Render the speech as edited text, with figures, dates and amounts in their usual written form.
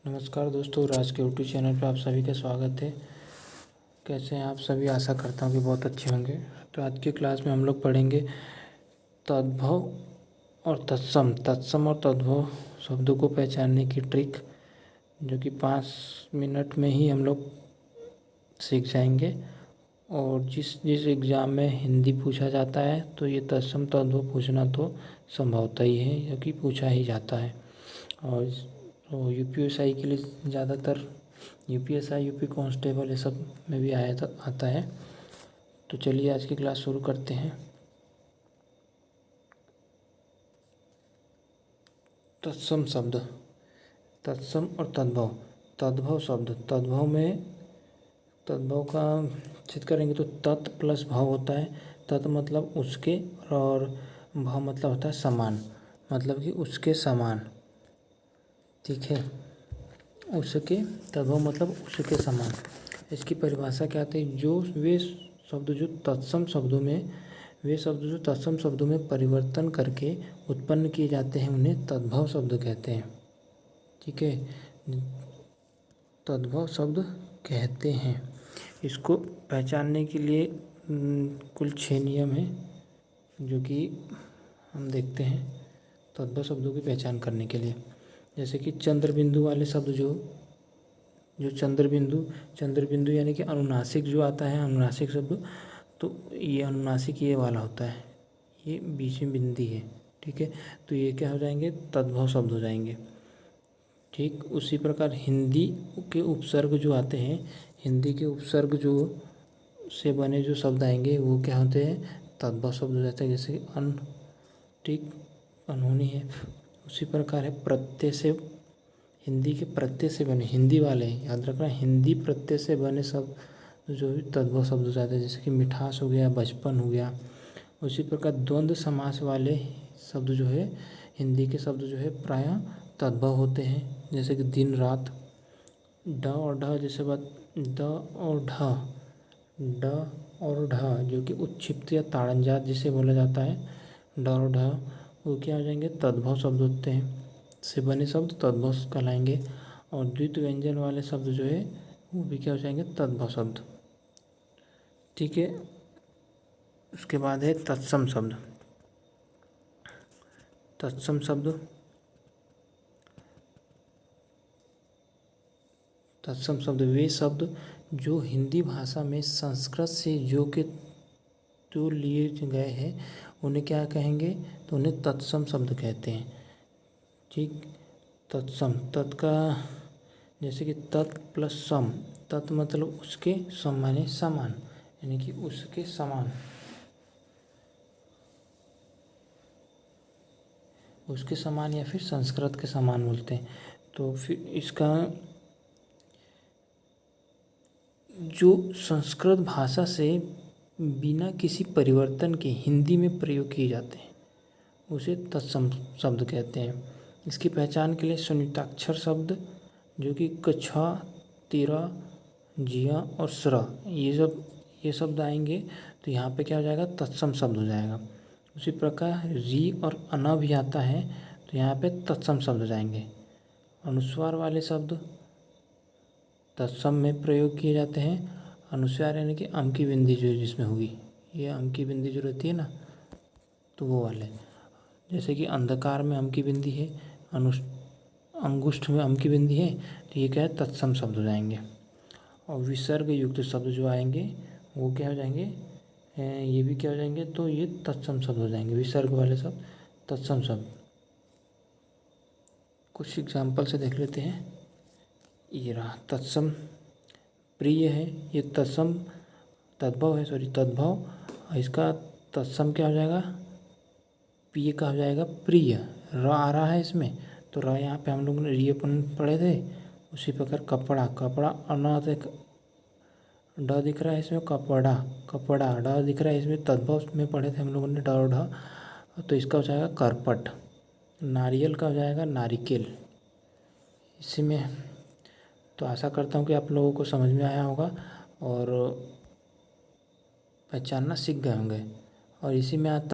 नमस्कार दोस्तों, राज के यूट्यूब चैनल पर आप सभी का स्वागत है। कैसे हैं आप सभी? आशा करता हूँ कि बहुत अच्छे होंगे। तो आज की क्लास में हम लोग पढ़ेंगे तद्भव और तत्सम और तद्भव शब्दों को पहचानने की ट्रिक, जो कि 5 मिनट में ही हम लोग सीख जाएंगे। और जिस एग्ज़ाम में हिंदी पूछा जाता है तो ये तत्सम तद्भव पूछना तो संभवतः ही है, जो कि पूछा ही जाता है। और तो यूपीएसआई के लिए ज़्यादातर यूपीएसआई, यूपी कांस्टेबल, ये सब में भी आता है। तो चलिए आज की क्लास शुरू करते हैं। तत्सम शब्द, तत्सम और तद्भव। तद्भव शब्द, तद्भव का चित करेंगे तो तत् प्लस भव होता है। तत् मतलब उसके और भव मतलब होता है समान, मतलब कि उसके समान। ठीक है, उसके तद्भव मतलब उसके समान। इसकी परिभाषा क्या आती है? वे शब्द जो तत्सम शब्दों में परिवर्तन करके उत्पन्न किए जाते हैं उन्हें तद्भव शब्द कहते हैं। ठीक है, तद्भव शब्द कहते हैं। इसको पहचानने के लिए कुल 6 नियम हैं, जो कि हम देखते हैं तद्भव शब्दों की पहचान करने के लिए। जैसे कि चंद्र बिंदु वाले शब्द, जो चंद्र बिंदु यानी कि अनुनासिक जो आता है, अनुनासिक शब्द, तो ये अनुनासिक ये वाला होता है, ये बीच में बिंदी है। ठीक है, तो ये क्या हो जाएंगे? तद्भव शब्द हो जाएंगे। ठीक उसी प्रकार हिंदी के उपसर्ग जो आते हैं, हिंदी के उपसर्ग जो से बने जो शब्द आएंगे वो क्या होते हैं? तद्भव शब्द हो जाते हैं। जैसे कि ठीक अनहोनी है। उसी प्रकार है प्रत्यय से, हिंदी के प्रत्यय से बने, हिंदी वाले याद रखना, हिंदी प्रत्यय से बने शब्द जो तद्भव शब्द हो जाते हैं। जैसे कि मिठास हो गया, बचपन हो गया। उसी प्रकार द्वंद्व समास वाले शब्द जो है, हिंदी के शब्द जो है प्रायः तद्भव होते हैं। जैसे कि दिन रात, ड और ढ जैसे बात, ड और ढ जो कि उत्क्षिप्त या ताड़नजात जिसे बोला जाता है, ड और ढ, वो क्या हो जाएंगे? तद्भव शब्द होते हैं, से बने शब्द तद्भव कहलाएंगे। और द्वित्व व्यंजन वाले शब्द जो है वो भी क्या हो जाएंगे? तद्भव शब्द। ठीक है, उसके बाद है तत्सम शब्द। तत्सम शब्द वे शब्द जो हिंदी भाषा में संस्कृत से जो लिए गए हैं उन्हें क्या कहेंगे? तो उन्हें तत्सम शब्द कहते हैं। ठीक, तत्सम, का जैसे कि तत् प्लस सम, तत् मतलब उसके, सम माने समान, यानी कि उसके समान, उसके समान या फिर संस्कृत के समान बोलते हैं। तो फिर इसका जो संस्कृत भाषा से बिना किसी परिवर्तन के हिंदी में प्रयोग किए जाते हैं उसे तत्सम शब्द कहते हैं। इसकी पहचान के लिए संयुक्ताक्षर शब्द, जो कि क, छ, तिरा, जिया और स्र, ये शब्द आएंगे तो यहाँ पे क्या हो जाएगा? तत्सम शब्द हो जाएगा। उसी प्रकार री और अना भी आता है तो यहाँ पे तत्सम शब्द हो जाएंगे। अनुस्वार वाले शब्द तत्सम में प्रयोग किए जाते हैं। अनुस्वार यानी कि अम की बिंदी जो जिसमें होगी, ये अम की बिंदी जो रहती है ना, तो वो वाले। जैसे कि अंधकार में अम की बिंदी है, अंगुष्ठ में अम की बिंदी है, तो ये क्या है? तत्सम शब्द हो जाएंगे। और विसर्ग युक्त शब्द जो आएंगे वो क्या हो जाएंगे? ये भी क्या हो जाएंगे? तो ये तत्सम शब्द हो जाएंगे। विसर्ग वाले शब्द तत्सम शब्द। कुछ एग्जाम्पल से देख लेते हैं। ये रहा तत्सम, प्रिय है, ये तद्भव है, तद्भव। इसका तत्सम क्या हो जाएगा? प्रिय का हो जाएगा प्रिय। र आ रहा है इसमें, तो र यहाँ पे हम लोग ने री अपन पढ़े थे। उसी प्रकार कपड़ा अनाथ ड दिख रहा है इसमें, कपड़ा ड दिख रहा है इसमें, तद्भव में पढ़े थे हम लोगों ने ड और ढ, तो इसका हो जाएगा करपट। नारियल का हो जाएगा नारिकेल। इसी में तो आशा करता हूँ कि आप लोगों को समझ में आया होगा और पहचानना सीख गए होंगे। और इसी में आता